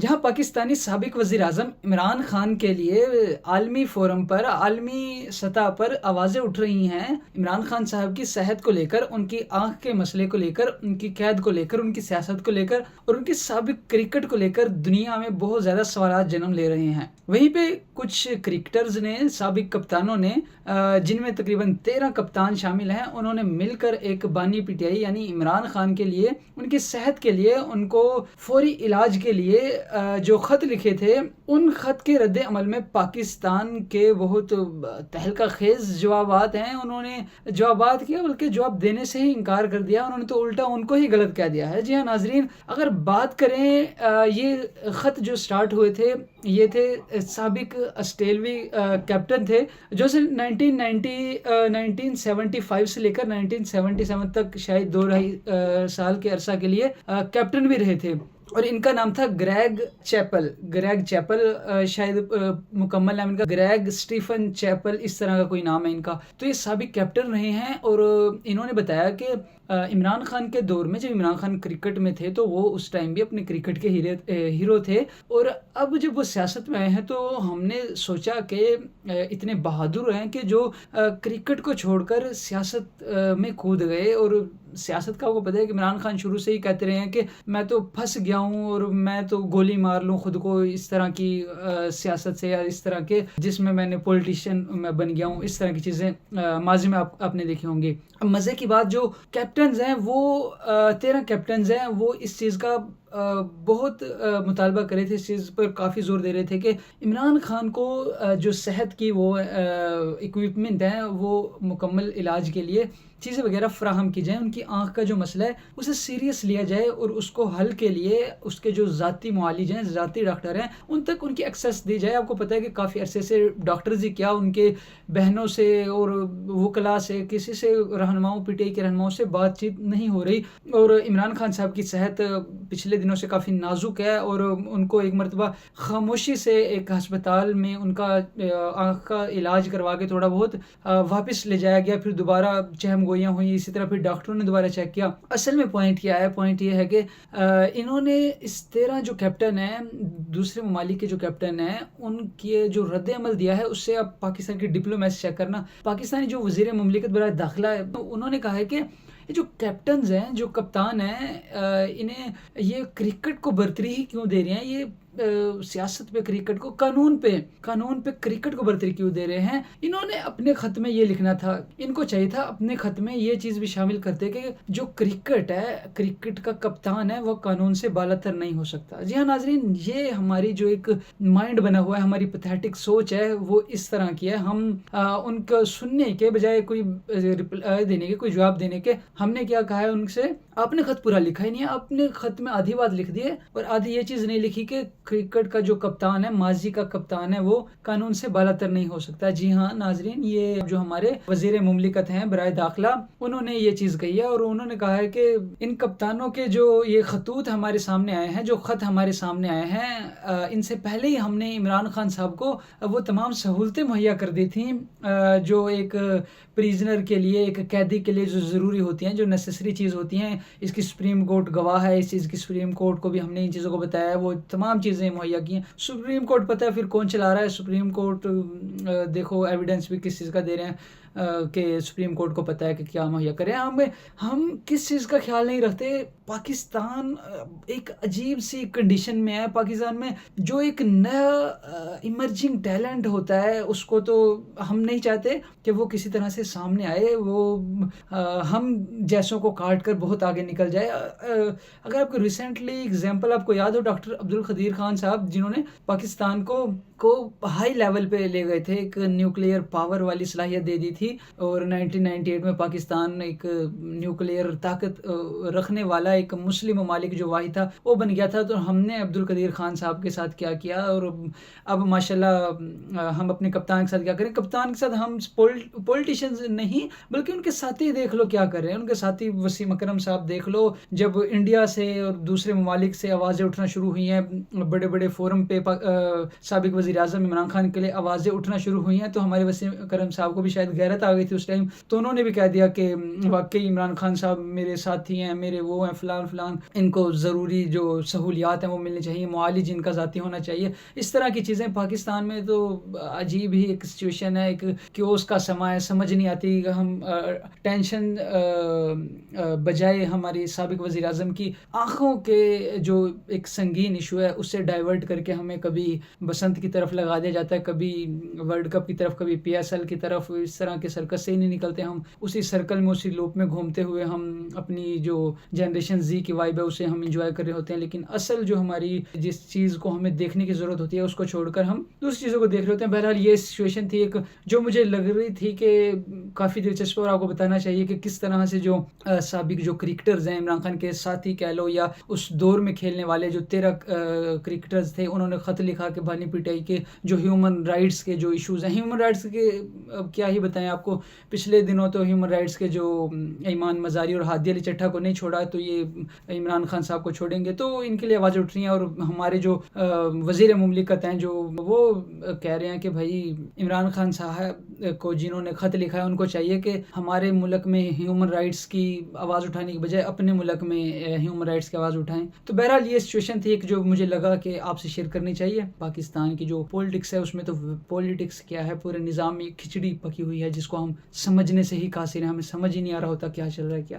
جہاں پاکستانی سابق وزیر اعظم عمران خان کے لیے عالمی فورم پر عالمی سطح پر آوازیں اٹھ رہی ہیں، عمران خان صاحب کی صحت کو لے کر، ان کی آنکھ کے مسئلے کو لے کر، ان کی قید کو لے کر، ان کی سیاست کو لے کر اور ان کی سابق کرکٹ کو لے کر دنیا میں بہت زیادہ سوالات جنم لے رہے ہیں۔ وہیں پہ کچھ کرکٹرز نے، سابق کپتانوں نے، جن میں تقریباً 13 کپتان شامل ہیں، انہوں نے مل کر ایک بانی پی ٹی آئی یعنی عمران خان کے لیے، ان کی صحت کے لیے، ان کو فوری علاج کے لیے جو خط لکھے تھے، ان خط کے رد عمل میں پاکستان کے بہت تہلکہ خیز جوابات ہیں۔ انہوں نے جوابات کیا، بلکہ جواب دینے سے ہی انکار کر دیا، انہوں نے تو الٹا ان کو ہی غلط کہہ دیا ہے۔ جی ہاں ناظرین، اگر بات کریں یہ خط جو سٹارٹ ہوئے تھے، یہ تھے سابق آسٹریلوی کیپٹن تھے جو سے 1975 سے لے کر 1977 تک شاید 2.5 سال کے عرصہ کے لیے کیپٹن بھی رہے تھے، اور ان کا نام تھا گریگ چیپل، شاید مکمل نام ان کا گریگ سٹیفن چیپل، اس طرح کا کوئی نام ہے ان کا۔ تو یہ سابق کیپٹن رہے ہیں، اور انہوں نے بتایا کہ عمران خان کے دور میں، جب عمران خان کرکٹ میں تھے تو وہ اس ٹائم بھی اپنے کرکٹ کے ہیرو تھے، اور اب جب وہ سیاست میں آئے ہیں تو ہم نے سوچا کہ اتنے بہادر ہیں کہ جو کرکٹ کو چھوڑ کر سیاست میں کود گئے، اور سیاست کا وہ پتہ ہے کہ عمران خان شروع سے ہی کہتے رہے ہیں کہ میں تو پھنس گیا ہوں اور میں تو گولی مار لوں خود کو، اس طرح کی سیاست سے، یا اس طرح کے جس میں نے پولیٹیشین میں بن گیا ہوں، اس طرح کی چیزیں ماضی میں آپ نے دیکھی ہوں گی۔ اب مزے کی بات، جو کیپٹنز ہیں وہ 13 کیپٹنز ہیں، وہ اس چیز کا بہت مطالبہ کرے تھے، اس چیز پر کافی زور دے رہے تھے کہ عمران خان کو جو صحت کی وہ اکوپمنٹ ہیں، وہ مکمل علاج کے لیے چیزیں وغیرہ فراہم کی جائیں، ان کی آنکھ کا جو مسئلہ ہے اسے سیریس لیا جائے، اور اس کو حل کے لیے اس کے جو ذاتی معالج ہیں، ذاتی ڈاکٹر ہیں، ان تک ان کی ایکسیس دی جائے۔ آپ کو پتہ ہے کہ کافی عرصے سے ڈاکٹرز ہی کیا، ان کے بہنوں سے اور وکلاء سے، کسی سے، رہنماؤں، پی ٹی آئی کے رہنماؤں سے بات چیت نہیں ہو رہی، اور عمران خان صاحب کی صحت پچھلے دنوں سے کافی نازک ہے، اور ان کو ایک مرتبہ خاموشی سے ایک ہسپتال میں ان کا آنکھ کا علاج کروا کے تھوڑا بہت واپس لے جایا گیا، پھر دوبارہ چہم گوئیاں ہوئی، اسی طرح پھر ڈاکٹروں نے دوبارہ چیک کیا۔ اصل میں پوائنٹ کیا ہے؟ پوائنٹ یہ ہے کہ انہوں نے اس 13 جو کیپٹن ہیں، دوسرے ممالک کے جو کیپٹن ہیں، ان کے جو رد عمل دیا ہے، اس سے اب پاکستان کی ڈپلومیسی چیک کرنا۔ پاکستانی جو وزیر مملکت برائے داخلہ ہے، انہوں نے کہا ہے کہ یہ جو کیپٹنز ہیں، جو کپتان ہیں، انہیں یہ کرکٹ کو برتری ہی کیوں دے رہے ہیں؟ یہ سیاست پہ، کرکٹ کو، قانون پہ کرکٹ کو برتری کیوں دے رہے ہیں؟ انہوں نے اپنے خط میں یہ لکھنا تھا، ان کو چاہیے تھا اپنے خط میں یہ چیز بھی شامل کرتے کہ جو کرکٹ ہے، کرکٹ کا کپتان ہے، وہ قانون سے بالاتر نہیں ہو سکتا۔ جی ہاں ناظرین، یہ ہماری جو ایک مائنڈ بنا ہوا ہے، ہماری پیتھیٹک سوچ ہے، وہ اس طرح کی ہے۔ ہم ان کو سننے کے بجائے کوئی رپلائی دینے کے، کوئی جواب دینے کے، ہم نے کیا کہا ہے ان سے؟ آپ نے خط پورا لکھا ہی نہیں ہے، آپ نے خط میں آدھی بات لکھ دی ہے، اور آدھی یہ چیز نہیں لکھی کہ کرکٹ کا جو کپتان ہے، ماضی کا کپتان ہے، وہ قانون سے بالاتر نہیں ہو سکتا۔ جی ہاں ناظرین، یہ جو ہمارے وزیر مملکت ہیں برائے داخلہ، انہوں نے یہ چیز کہی ہے، اور انہوں نے کہا ہے کہ ان کپتانوں کے جو یہ خطوط ہمارے سامنے آئے ہیں، جو خط ہمارے سامنے آئے ہیں، ان سے پہلے ہی ہم نے عمران خان صاحب کو وہ تمام سہولتیں مہیا کر دی تھیں جو ایک پریزنر کے لیے، ایک قیدی کے لیے جو ضروری ہوتی ہیں، جو نیسیسری چیز ہوتی ہیں۔ اس کی سپریم کورٹ گواہ ہے، اس چیز کی سپریم کورٹ کو بھی ہم نے ان چیزوں کو بتایا ہے، وہ تمام چیزیں مہیا کی ہیں۔ سپریم کورٹ پتہ ہے پھر کون چلا رہا ہے؟ سپریم کورٹ دیکھو ایویڈنس بھی کس چیز کا دے رہے ہیں کہ سپریم کورٹ کو پتہ ہے کہ کیا مہیا کریں۔ ہم کس چیز کا خیال نہیں رکھتے؟ پاکستان ایک عجیب سی کنڈیشن میں ہے۔ پاکستان میں جو ایک نیا ایمرجنگ ٹیلنٹ ہوتا ہے، اس کو تو ہم نہیں چاہتے کہ وہ کسی طرح سے سامنے آئے، وہ ہم جیسوں کو کاٹ کر بہت آگے نکل جائے۔ اگر آپ کو ریسنٹلی ایگزامپل آپ کو یاد ہو، ڈاکٹر عبدالقدیر خان صاحب، جنہوں نے پاکستان کو ہائی لیول پہ لے گئے تھے، ایک نیوکلیئر پاور والی صلاحیت دے دی تھی، اور 1998 میں پاکستان ایک نیوکلیئر طاقت رکھنے والا ایک مسلم ممالک جو واحد تھا وہ بن گیا تھا۔ تو ہم نے عبدالقدیر خان صاحب کے ساتھ کیا کیا، اور اب ماشاءاللہ ہم اپنے کپتان کے ساتھ کیا کریں؟ کپتان کے ساتھ ہم پولیٹیشینز نہیں، بلکہ ان کے ساتھی دیکھ لو کیا کر رہے ہیں۔ ان کے ساتھی وسیم اکرم صاحب دیکھ لو، جب انڈیا سے اور دوسرے ممالک سے آوازیں اٹھنا شروع ہوئی ہیں، بڑے بڑے فورم پہ سابق وزیر اعظم عمران خان کے لیے آوازیں اٹھنا شروع ہوئی ہیں، تو ہمارے وسیم اکرم صاحب کو بھی شاید غیر غیرت آ گئی تھی اس ٹائم, تو انہوں نے بھی کہہ دیا کہ واقعی عمران خان صاحب میرے ساتھی ہیں, میرے وہ ہیں فلان فلان, ان کو ضروری جو سہولیات ہیں وہ ملنی چاہیے, معالج ان کا ذاتی ہونا چاہیے. اس طرح کی چیزیں پاکستان میں تو عجیب ہی ایک سچویشن ہے, ایک کیوس کا سما ہے, سمجھ نہیں آتی. ہم ٹینشن بجائے ہماری سابق وزیر اعظم کی آنکھوں کے جو ایک سنگین ایشو ہے اس سے ڈائیورٹ کر کے ہمیں کبھی بسنت کی طرف لگا دیا جاتا ہے, کبھی ورلڈ کپ کی طرف, کبھی پی ایس ایل کی طرف. اس طرح کے سرکس سے ہی نہیں نکلتے ہم, اسی سرکل میں اسی لوپ میں گھومتے ہوئے ہم اپنی جو جنریشن زی کی وائب ہے اسے ہم انجوائے کر رہے ہوتے ہیں, لیکن اصل جو ہماری جس چیز کو ہمیں دیکھنے کی ضرورت ہوتی ہے اس کو چھوڑ کر ہم دوسری چیزوں کو دیکھ رہے ہوتے ہیں. بہرحال یہ سچویشن تھی ایک جو مجھے لگ رہی تھی کہ کافی دلچسپ, اور آپ کو بتانا چاہیے کہ کس طرح سے جو سابق جو کرکٹرز ہیں عمران خان کے ساتھی کہہ لو یا اس دور میں کھیلنے والے جو 13 کرکٹرز تھے, انہوں نے خط لکھا کہ بھانی پٹائی کے جو ہیومن رائٹس کے جو ایشوز ہیں, ہیومن رائٹس کے کیا ہی بتائیں آپ کو, پچھلے دنوں تو ہیومن رائٹس کے جو ایمان مزاری اور ہادی علی چٹھا کو نہیں چھوڑا تو یہ عمران خان صاحب کو چھوڑیں گے, تو ان کے لیے آواز اٹھ رہی ہیں. اور ہمارے جو وزیر مملکت ہیں جو وہ کہہ رہے ہیں کہ بھائی عمران خان صاحب کو جنہوں نے خط لکھا ہے ان کو چاہیے کہ ہمارے ملک میں ہیومن رائٹس کی آواز اٹھانے کی بجائے اپنے ملک میں ہیومن رائٹس کی آواز اٹھائیں. تو بہرحال یہ سچویشن تھی ایک جو مجھے لگا کہ آپ سے شیئر کرنی چاہیے. پاکستان کی جو پولیٹکس ہے اس میں تو پولیٹکس کیا ہے, پورے نظام میں کھچڑی پکی ہوئی ہے جس کو ہم سمجھنے سے ہی قاصر ہیں, ہمیں سمجھ ہی نہیں آ رہا ہوتا کیا چل رہا ہے کیا نہیں.